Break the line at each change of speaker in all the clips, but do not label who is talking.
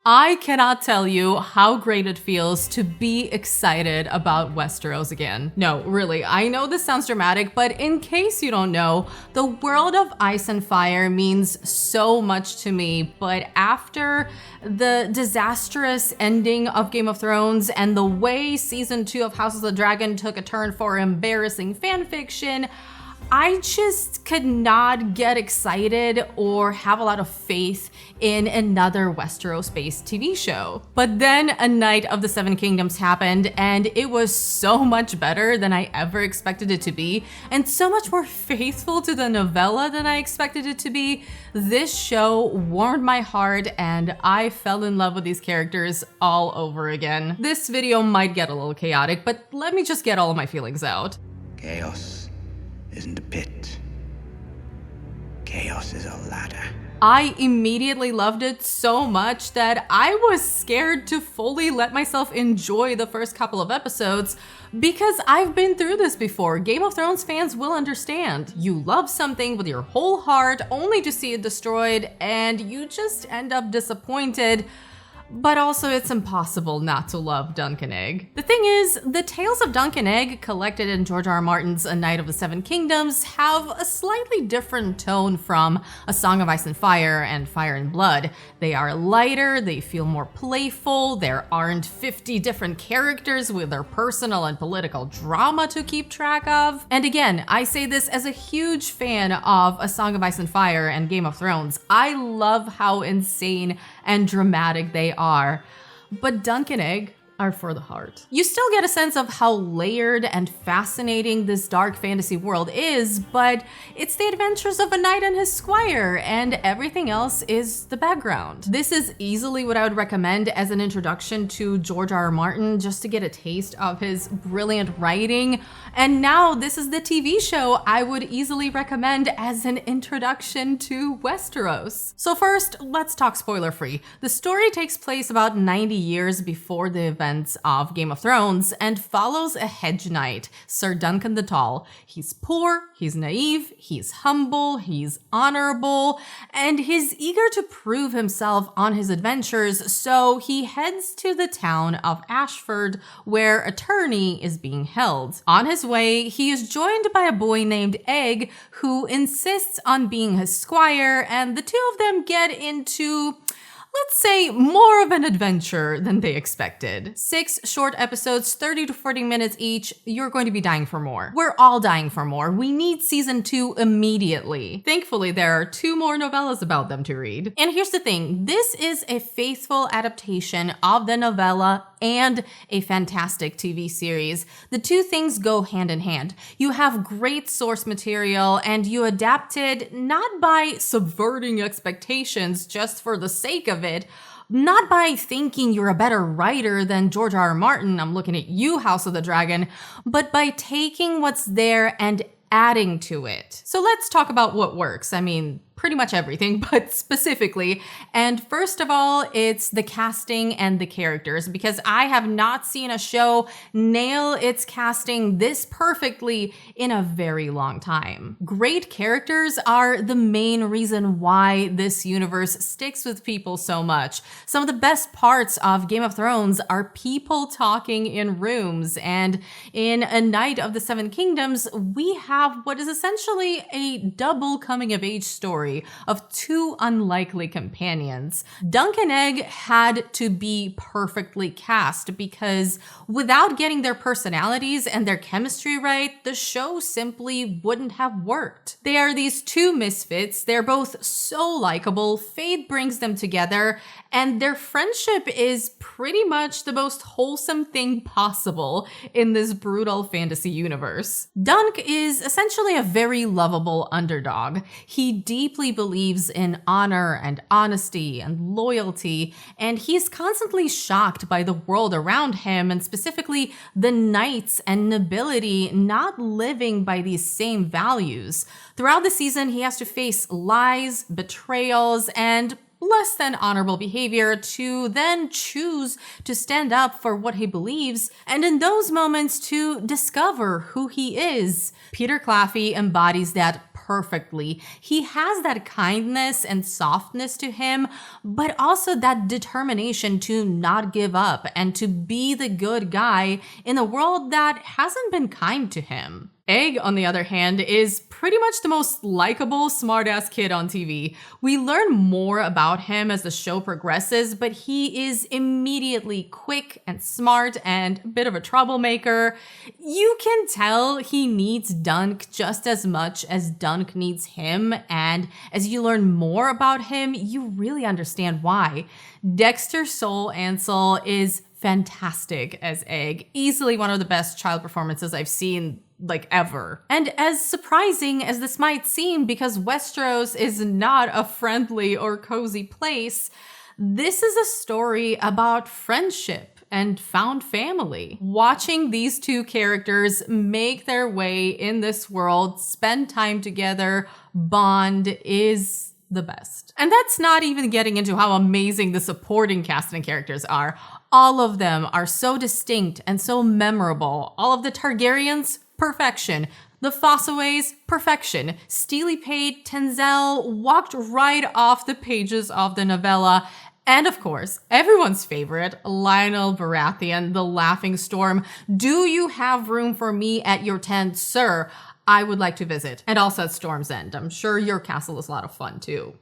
I cannot tell you how great it feels to be excited about Westeros again. No, really, I know this sounds dramatic, but in case you don't know, the world of Ice and Fire means so much to me, but after the disastrous ending of Game of Thrones and the way season 2 of House of the Dragon took a turn for embarrassing fanfiction, I just could not get excited or have a lot of faith in another Westeros-based TV show. But then A Night of the Seven Kingdoms happened, and it was so much better than I ever expected it to be, and so much more faithful to the novella than I expected it to be. This show warmed my heart, and I fell in love with these characters all over again. This video might get a little chaotic, but let me just get all of my feelings out.
Chaos isn't a pit. Chaos is a ladder.
I immediately loved it so much that I was scared to fully let myself enjoy the first couple of episodes because I've been through this before. Game of Thrones fans will understand. You love something with your whole heart only to see it destroyed, and you just end up disappointed. But also, it's impossible not to love Dunk and Egg. The thing is, the tales of Dunk and Egg collected in George R. R. Martin's A Night of the Seven Kingdoms have a slightly different tone from A Song of Ice and Fire and Fire and Blood. They are lighter, they feel more playful, there aren't 50 different characters with their personal and political drama to keep track of. And again, I say this as a huge fan of A Song of Ice and Fire and Game of Thrones. I love how insane and dramatic they are, but Dunk and Egg are for the heart. You still get a sense of how layered and fascinating this dark fantasy world is, but it's the adventures of a knight and his squire, and everything else is the background. This is easily what I would recommend as an introduction to George R. R. Martin, just to get a taste of his brilliant writing. And now this is the TV show I would easily recommend as an introduction to Westeros. So first, let's talk spoiler-free. The story takes place about 90 years before the events of Game of Thrones and follows a hedge knight, Sir Duncan the Tall. He's poor, he's naive, he's humble, he's honorable, and he's eager to prove himself on his adventures, so he heads to the town of Ashford, where a tourney is being held. On his way, he is joined by a boy named Egg, who insists on being his squire, and the two of them get into, let's say, more of an adventure than they expected. 6 short episodes, 30 to 40 minutes each. You're going to be dying for more. We're all dying for more. We need season 2 immediately. Thankfully, there are 2 more novellas about them to read. And here's the thing, this is a faithful adaptation of the novella and a fantastic TV series. The two things go hand in hand. You have great source material and you adapt it not by subverting expectations just for the sake of it, not by thinking you're a better writer than George R. R. Martin, I'm looking at you, House of the Dragon, but by taking what's there and adding to it. So let's talk about what works. I mean, pretty much everything, but specifically. And first of all, it's the casting and the characters, because I have not seen a show nail its casting this perfectly in a very long time. Great characters are the main reason why this universe sticks with people so much. Some of the best parts of Game of Thrones are people talking in rooms, and in A Night of the Seven Kingdoms, we have what is essentially a double coming-of-age story of 2 unlikely companions. Dunk and Egg had to be perfectly cast because without getting their personalities and their chemistry right, the show simply wouldn't have worked. They are these 2 misfits. They're both so likable. Fate brings them together, and their friendship is pretty much the most wholesome thing possible in this brutal fantasy universe. Dunk is essentially a very lovable underdog. He deeply believes in honor and honesty and loyalty, and he's constantly shocked by the world around him, and specifically the knights and nobility not living by these same values. Throughout the season, he has to face lies, betrayals, and less than honorable behavior to then choose to stand up for what he believes, and in those moments to discover who he is. Peter Claffey embodies that perfectly. He has that kindness and softness to him, but also that determination to not give up and to be the good guy in a world that hasn't been kind to him. Egg, on the other hand, is pretty much the most likable, smartass kid on TV. We learn more about him as the show progresses, but he is immediately quick and smart and a bit of a troublemaker. You can tell he needs Dunk just as much as Dunk needs him, and as you learn more about him, you really understand why. Dexter Soul Ansel is fantastic as Egg, easily one of the best child performances I've seen ever. And as surprising as this might seem, because Westeros is not a friendly or cozy place, this is a story about friendship and found family. Watching these two characters make their way in this world, spend time together, bond is the best. And that's not even getting into how amazing the supporting cast and characters are. All of them are so distinct and so memorable. All of the Targaryens, perfection. The Fossaways, perfection. Steely Pate, Tenzel walked right off the pages of the novella. And of course, everyone's favorite, Lionel Baratheon, the Laughing Storm. Do you have room for me at your tent, sir? I would like to visit. And also at Storm's End. I'm sure your castle is a lot of fun too.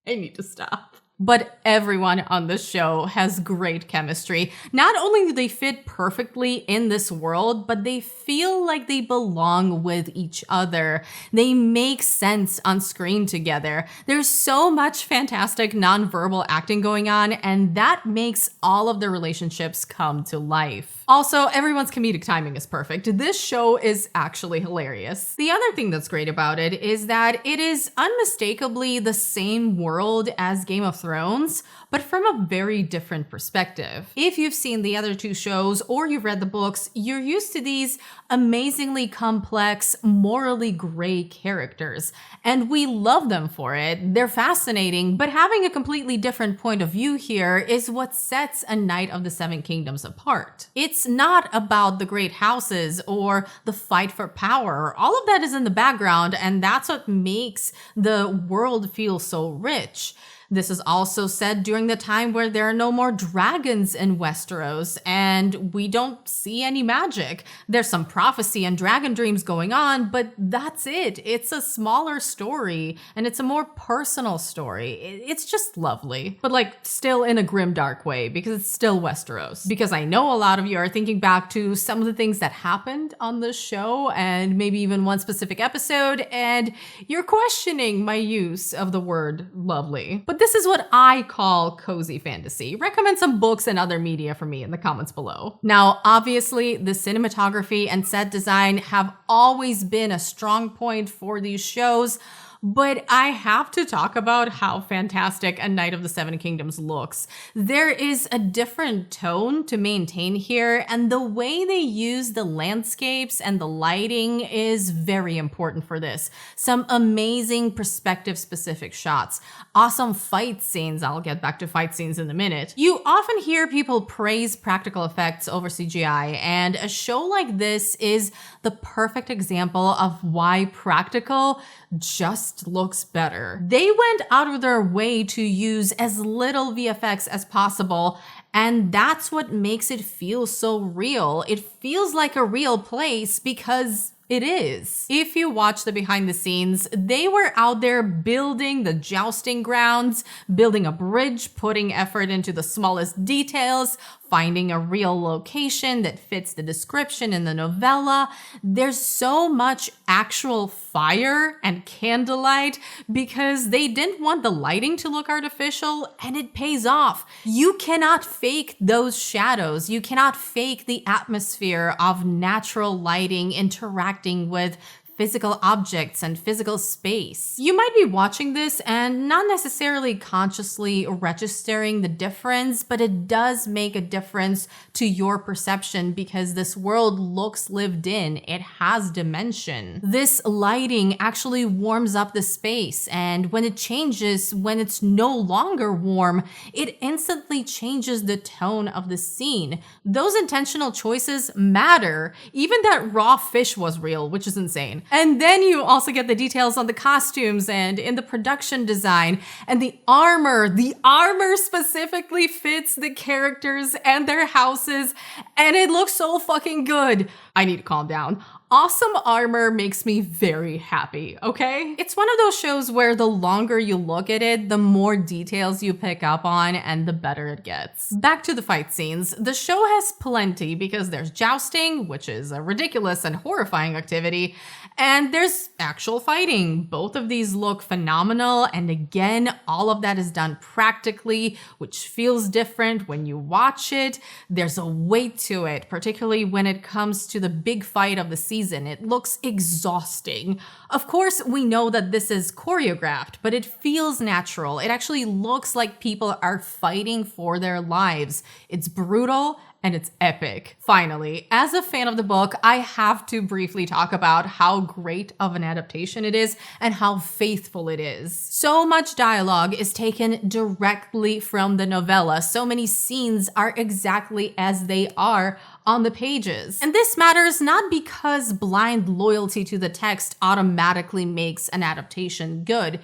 I need to stop. But everyone on this show has great chemistry. Not only do they fit perfectly in this world, but they feel like they belong with each other. They make sense on screen together. There's so much fantastic nonverbal acting going on, and that makes all of their relationships come to life. Also, everyone's comedic timing is perfect. This show is actually hilarious. The other thing that's great about it is that it is unmistakably the same world as Game of Thrones, but from a very different perspective. If you've seen the other two shows or you've read the books, you're used to these amazingly complex, morally gray characters, and we love them for it. They're fascinating, but having a completely different point of view here is what sets A Knight of the Seven Kingdoms apart. It's not about the great houses or the fight for power. All of that is in the background, and that's what makes the world feel so rich. This is also said during the time where there are no more dragons in Westeros and we don't see any magic. There's some prophecy and dragon dreams going on, but that's it. It's a smaller story and it's a more personal story. It's just lovely, but still in a grim, dark way because it's still Westeros. Because I know a lot of you are thinking back to some of the things that happened on this show and maybe even one specific episode, and you're questioning my use of the word lovely. But this is what I call cozy fantasy. Recommend some books and other media for me in the comments below. Now, obviously, the cinematography and set design have always been a strong point for these shows, but I have to talk about how fantastic A Knight of the Seven Kingdoms looks. There is a different tone to maintain here, and the way they use the landscapes and the lighting is very important for this. Some amazing perspective-specific shots, awesome fight scenes. I'll get back to fight scenes in a minute. You often hear people praise practical effects over CGI, and a show like this is the perfect example of why practical just looks better. They went out of their way to use as little VFX as possible, and that's what makes it feel so real. It feels like a real place because it is. If you watch the behind the scenes, they were out there building the jousting grounds, building a bridge, putting effort into the smallest details, finding a real location that fits the description in the novella. There's so much actual fire and candlelight because they didn't want the lighting to look artificial, and it pays off. You cannot fake those shadows. You cannot fake the atmosphere of natural lighting interacting with physical objects and physical space. You might be watching this and not necessarily consciously registering the difference, but it does make a difference to your perception because this world looks lived in. It has dimension. This lighting actually warms up the space, and when it changes, when it's no longer warm, it instantly changes the tone of the scene. Those intentional choices matter. Even that raw fish was real, which is insane. And then you also get the details on the costumes and in the production design and the armor. The armor specifically fits the characters and their houses, and it looks so fucking good. I need to calm down. Awesome armor makes me very happy, okay? It's one of those shows where the longer you look at it, the more details you pick up on and the better it gets. Back to the fight scenes. The show has plenty because there's jousting, which is a ridiculous and horrifying activity, and there's actual fighting. Both of these look phenomenal, and again, all of that is done practically, which feels different when you watch it. There's a weight to it, particularly when it comes to the big fight of the season. It looks exhausting. Of course, we know that this is choreographed, but it feels natural. It actually looks like people are fighting for their lives. It's brutal and it's epic. Finally, as a fan of the book, I have to briefly talk about how great of an adaptation it is and how faithful it is. So much dialogue is taken directly from the novella. So many scenes are exactly as they are on the pages. And this matters not because blind loyalty to the text automatically makes an adaptation good.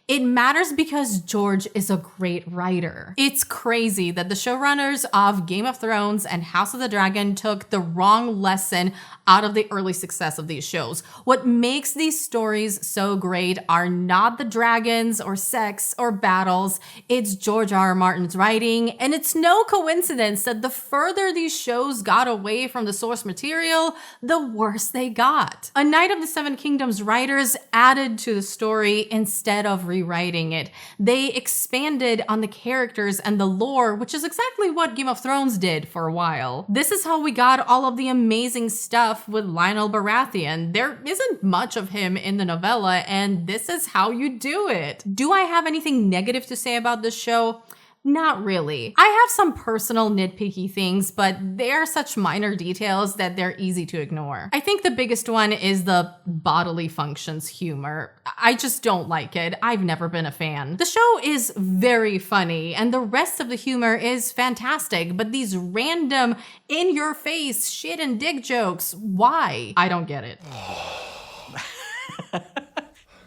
It matters because George is a great writer. It's crazy that the showrunners of Game of Thrones and House of the Dragon took the wrong lesson out of the early success of these shows. What makes these stories so great are not the dragons or sex or battles, it's George R. R. Martin's writing, and it's no coincidence that the further these shows got away from the source material, the worse they got. A Knight of the Seven Kingdoms writers added to the story instead of rewriting it. They expanded on the characters and the lore, which is exactly what Game of Thrones did for a while. This is how we got all of the amazing stuff with Lionel Baratheon. There isn't much of him in the novella, and this is how you do it. Do I have anything negative to say about this show? Not really. I have some personal nitpicky things, but they are such minor details that they're easy to ignore. I think the biggest one is the bodily functions humor. I just don't like it. I've never been a fan. The show is very funny, and the rest of the humor is fantastic, but these random in-your-face shit and dick jokes, why? I don't get it.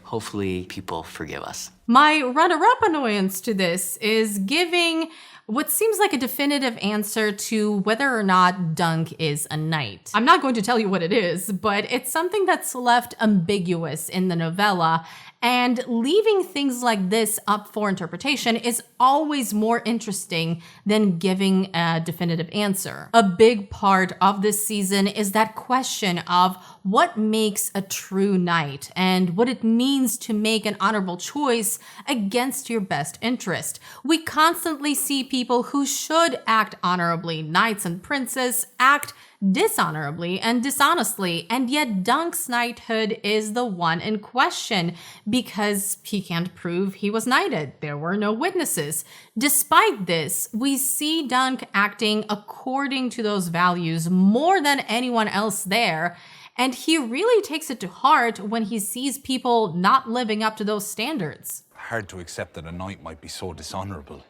Hopefully people forgive us.
My runner-up annoyance to this is giving what seems like a definitive answer to whether or not Dunk is a knight. I'm not going to tell you what it is, but it's something that's left ambiguous in the novella, and leaving things like this up for interpretation is always more interesting than giving a definitive answer. A big part of this season is that question of what makes a true knight and what it means to make an honorable choice against your best interest. We constantly see people who should act honorably, knights and princes, act dishonorably and dishonestly, and yet Dunk's knighthood is the one in question because he can't prove he was knighted. There were no witnesses. Despite this, we see Dunk acting according to those values more than anyone else there, and he really takes it to heart when he sees people not living up to those standards.
Hard to accept that a knight might be so dishonorable,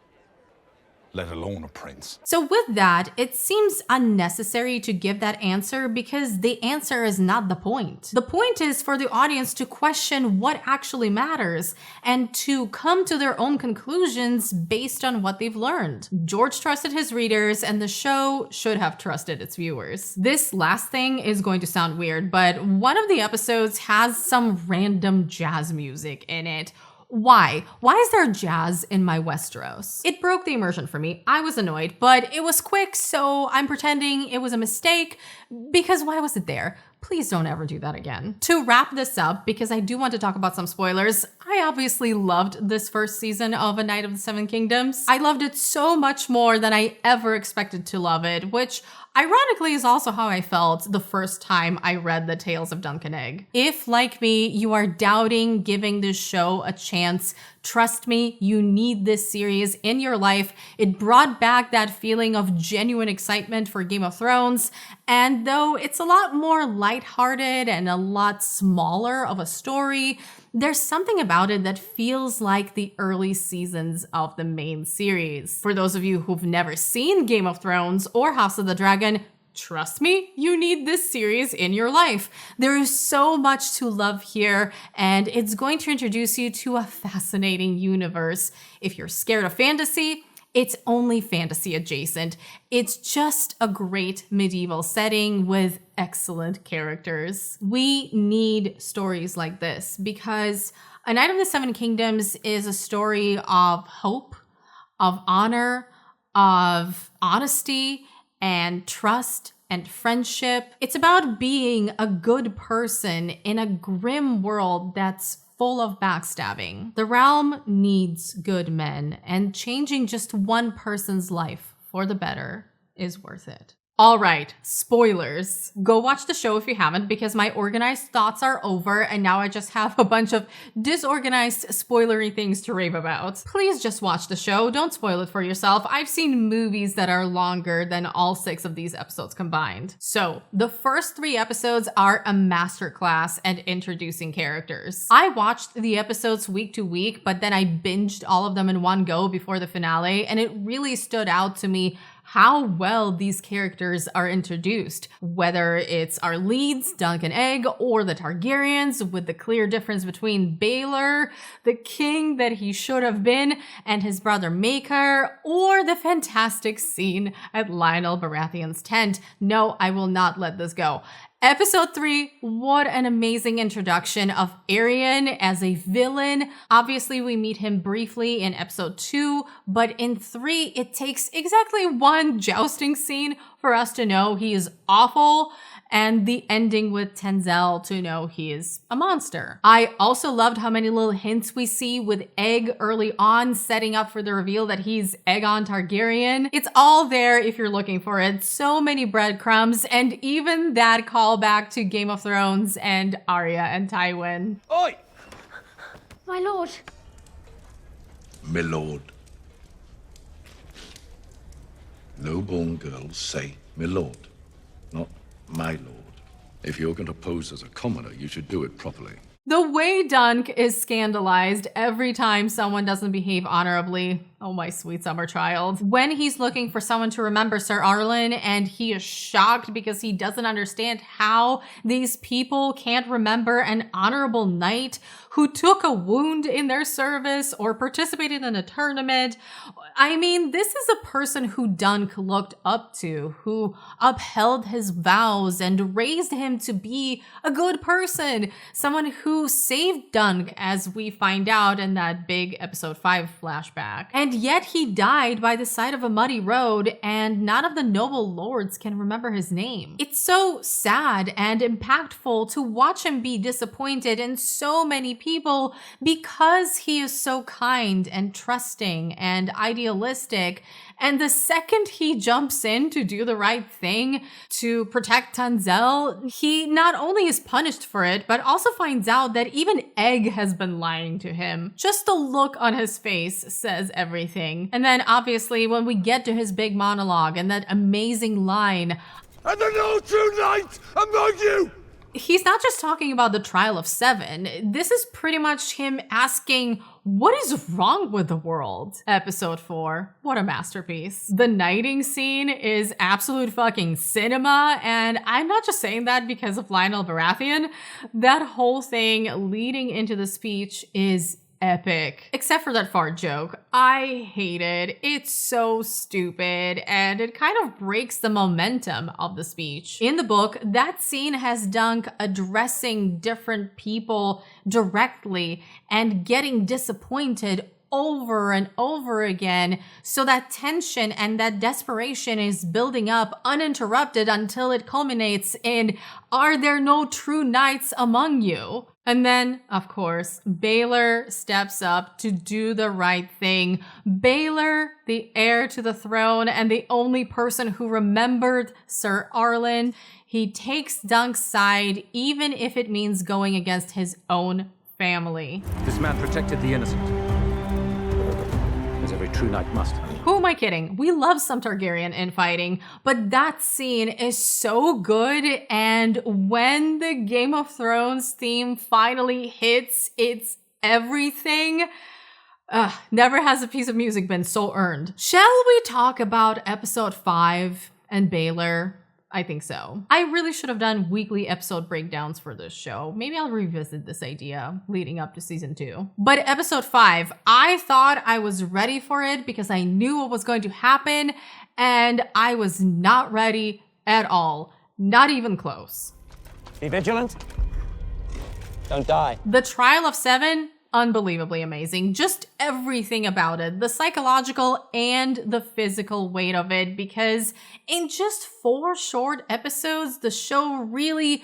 let alone a prince.
So with that, it seems unnecessary to give that answer because the answer is not the point. The point is for the audience to question what actually matters and to come to their own conclusions based on what they've learned. George trusted his readers, and the show should have trusted its viewers. This last thing is going to sound weird, but one of the episodes has some random jazz music in it. Why? Why is there jazz in my Westeros? It broke the immersion for me. I was annoyed, but it was quick, so I'm pretending it was a mistake because why was it there? Please don't ever do that again. To wrap this up, because I do want to talk about some spoilers, I obviously loved this first season of A Knight of the Seven Kingdoms. I loved it so much more than I ever expected to love it, which ironically is also how I felt the first time I read the Tales of Dunk and Egg. If, like me, you are doubting giving this show a chance, trust me, you need this series in your life. It brought back that feeling of genuine excitement for Game of Thrones, and though it's a lot more lighthearted and a lot smaller of a story, there's something about it that feels like the early seasons of the main series. For those of you who've never seen Game of Thrones or House of the Dragon, trust me, you need this series in your life. There is so much to love here, and it's going to introduce you to a fascinating universe. If you're scared of fantasy, it's only fantasy adjacent. It's just a great medieval setting with excellent characters. We need stories like this because A Knight of the Seven Kingdoms is a story of hope, of honor, of honesty, and trust and friendship. It's about being a good person in a grim world that's full of backstabbing. The realm needs good men, and changing just one person's life for the better is worth it. All right, spoilers. Go watch the show if you haven't, because my organized thoughts are over and now I just have a bunch of disorganized, spoilery things to rave about. Please just watch the show. Don't spoil it for yourself. I've seen movies that are longer than all 6 of these episodes combined. So, the first 3 episodes are a masterclass at introducing characters. I watched the episodes week to week, but then I binged all of them in one go before the finale, and it really stood out to me how well these characters are introduced, whether it's our leads, Dunk and Egg, or the Targaryens, with the clear difference between Baelor, the king that he should have been, and his brother Maker, or the fantastic scene at Lionel Baratheon's tent. No, I will not let this go. Episode 3, what an amazing introduction of Aerion as a villain. Obviously, we meet him briefly in episode 2, but in 3, it takes exactly one jousting scene for us to know he is awful, and the ending with Tenzel to know he is a monster. I also loved how many little hints we see with Egg early on, setting up for the reveal that he's Aegon Targaryen. It's all there if you're looking for it. So many breadcrumbs, and even that callback to Game of Thrones and Arya and Tywin.
Oi!
My lord.
My lord. No born girls say my lord, not my lord. If you're going to pose as a commoner, you should do it properly.
The way Dunk is scandalized every time someone doesn't behave honorably. Oh, my sweet summer child. When he's looking for someone to remember Sir Arlen and he is shocked because he doesn't understand how these people can't remember an honorable knight who took a wound in their service or participated in a tournament. I mean, this is a person who Dunk looked up to, who upheld his vows and raised him to be a good person, someone who saved Dunk, as we find out in that big episode 5 flashback. And yet he died by the side of a muddy road, and none of the noble lords can remember his name. It's so sad and impactful to watch him be disappointed in so many people because he is so kind and trusting and idealistic. And the second he jumps in to do the right thing to protect Tenzel, he not only is punished for it, but also finds out that even Egg has been lying to him. Just the look on his face says everything. And then obviously when we get to his big monologue and that amazing line,
"And there no true knight among you!"
he's not just talking about the trial of 7. This is pretty much him asking, what is wrong with the world? Episode 4. What a masterpiece. The knighting scene is absolute fucking cinema, and I'm not just saying that because of Lionel Baratheon. That whole thing leading into the speech is epic. Except for that fart joke. I hate it. It's so stupid, and it kind of breaks the momentum of the speech. In the book, that scene has Dunk addressing different people directly and getting disappointed over and over again, so that tension and that desperation is building up uninterrupted until it culminates in, "Are there no true knights among you?" And then, of course, Baelor steps up to do the right thing. Baelor, the heir to the throne and the only person who remembered Sir Arlen, he takes Dunk's side even if it means going against his own family.
This man protected the innocent, as every true knight must.
Who am I kidding? We love some Targaryen infighting, but that scene is so good, and when the Game of Thrones theme finally hits, it's everything. Never has a piece of music been so earned. Shall we talk about episode 5 and Baelor? I think so. I really should have done weekly episode breakdowns for this show. Maybe I'll revisit this idea leading up to season 2. But episode 5, I thought I was ready for it because I knew what was going to happen, and I was not ready at all. Not even close.
Be vigilant. Don't die.
The Trial of 7, unbelievably amazing. Just everything about it, the psychological and the physical weight of it, because in just 4 short episodes, the show really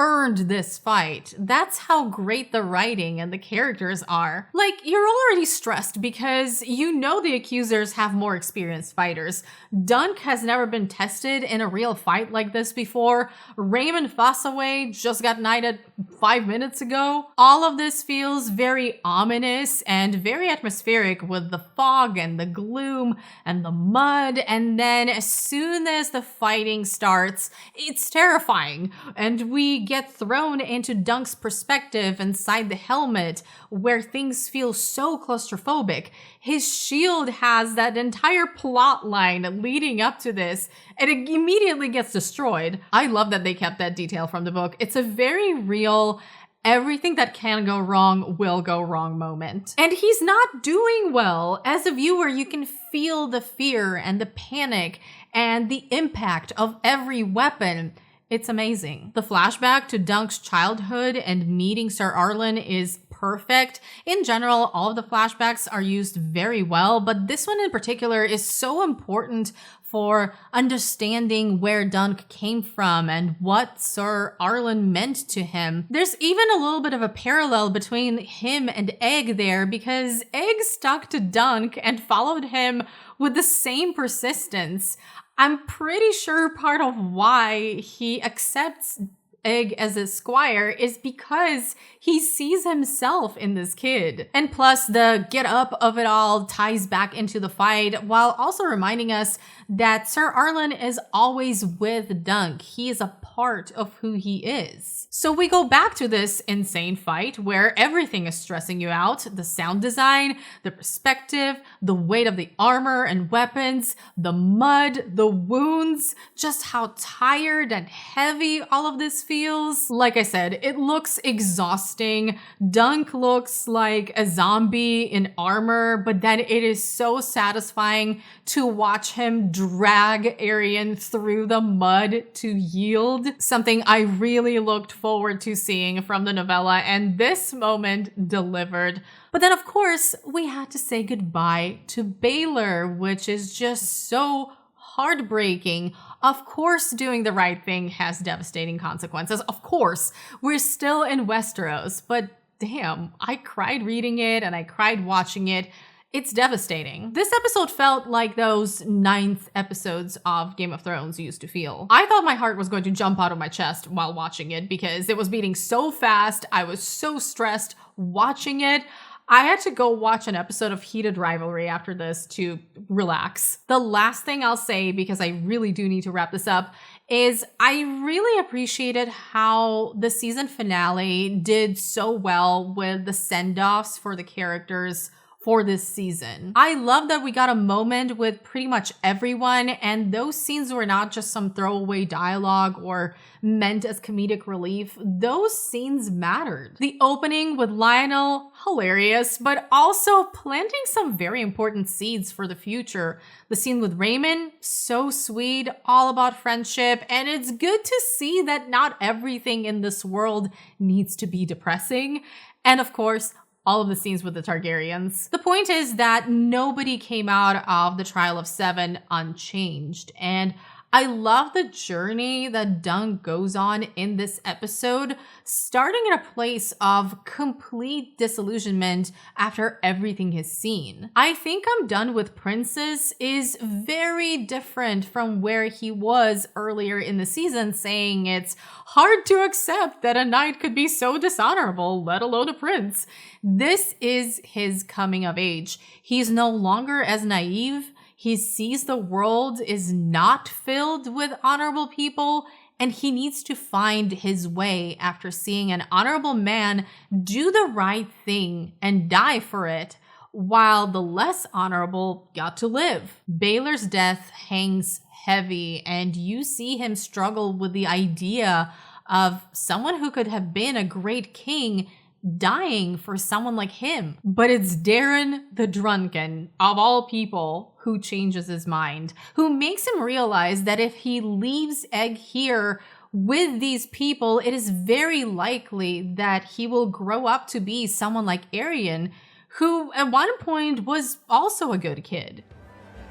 earned this fight. That's how great the writing and the characters are. Like, you're already stressed because you know the accusers have more experienced fighters. Dunk has never been tested in a real fight like this before. Raymond Fossaway just got knighted 5 minutes ago. All of this feels very ominous and very atmospheric with the fog and the gloom and the mud, and then as soon as the fighting starts, it's terrifying, and we get thrown into Dunk's perspective inside the helmet where things feel so claustrophobic. His shield has that entire plot line leading up to this, and it immediately gets destroyed. I love that they kept that detail from the book. It's a very real, everything that can go wrong will go wrong moment. And he's not doing well. As a viewer, you can feel the fear and the panic and the impact of every weapon. It's amazing. The flashback to Dunk's childhood and meeting Sir Arlen is perfect. In general, all of the flashbacks are used very well, but this one in particular is so important for understanding where Dunk came from and what Sir Arlen meant to him. There's even a little bit of a parallel between him and Egg there, because Egg stuck to Dunk and followed him with the same persistence. I'm pretty sure part of why he accepts Egg as a squire is because he sees himself in this kid. And plus, the get up of it all ties back into the fight while also reminding us that Sir Arlen is always with Dunk. He is a part of who he is. So we go back to this insane fight where everything is stressing you out. The sound design, the perspective, the weight of the armor and weapons, the mud, the wounds, just how tired and heavy all of this feels. Like I said, it looks exhausting. Dunk looks like a zombie in armor, but then it is so satisfying to watch him drag Aryan through the mud to yield. Something I really looked forward to seeing from the novella, and this moment delivered. But then, of course, we had to say goodbye to Baylor, which is just so heartbreaking. Of course, doing the right thing has devastating consequences. Of course, we're still in Westeros, but damn, I cried reading it and I cried watching it. It's devastating. This episode felt like those 9th episodes of Game of Thrones used to feel. I thought my heart was going to jump out of my chest while watching it because it was beating so fast. I was so stressed watching it. I had to go watch an episode of Heated Rivalry after this to relax. The last thing I'll say, because I really do need to wrap this up, is I really appreciated how the season finale did so well with the send-offs for the characters for this season. I love that we got a moment with pretty much everyone, and those scenes were not just some throwaway dialogue or meant as comedic relief. Those scenes mattered. The opening with Lionel, hilarious, but also planting some very important seeds for the future. The scene with Raymond, so sweet, all about friendship, and it's good to see that not everything in this world needs to be depressing. And of course, all of the scenes with the Targaryens. The point is that nobody came out of the Trial of 7 unchanged, and I love the journey that Dunk goes on in this episode, starting in a place of complete disillusionment after everything he's seen. I Think I'm Done with Princes is very different from where he was earlier in the season, saying it's hard to accept that a knight could be so dishonorable, let alone a prince. This is his coming of age. He's no longer as naive. He sees the world is not filled with honorable people, and he needs to find his way after seeing an honorable man do the right thing and die for it, while the less honorable got to live. Baelor's death hangs heavy, and you see him struggle with the idea of someone who could have been a great king dying for someone like him. But it's Darren the Drunken, of all people, who changes his mind, who makes him realize that if he leaves Egg here with these people, it is very likely that he will grow up to be someone like Arian, who at one point was also a good kid.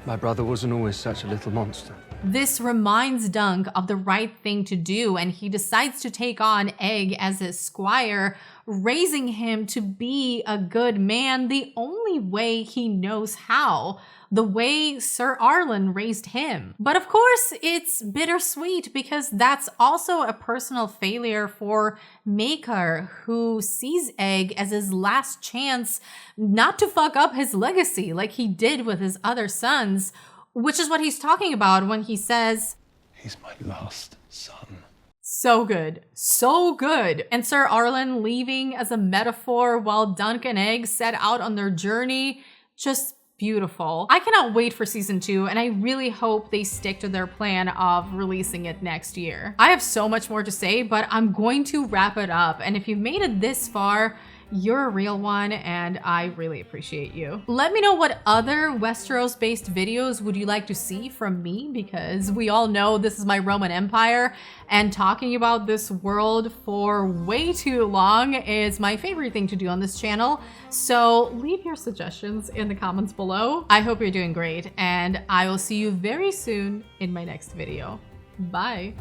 My brother wasn't always such a little monster.
This reminds Dunk of the right thing to do, and he decides to take on Egg as his squire, raising him to be a good man the only way he knows how, the way Sir Arlen raised him. But of course, it's bittersweet because that's also a personal failure for Maker, who sees Egg as his last chance not to fuck up his legacy like he did with his other sons, which is what he's talking about when he says,
He's my last son.
so good. So good. And Sir Arlen leaving as a metaphor while Dunk and Egg set out on their journey, just beautiful. I cannot wait for season 2, and I really hope they stick to their plan of releasing it next year. I have so much more to say, but I'm going to wrap it up. And if you've made it this far, you're a real one, and I really appreciate you. Let me know what other Westeros-based videos would you like to see from me, because we all know this is my Roman Empire, and talking about this world for way too long is my favorite thing to do on this channel. So leave your suggestions in the comments below. I hope you're doing great, and I will see you very soon in my next video. Bye.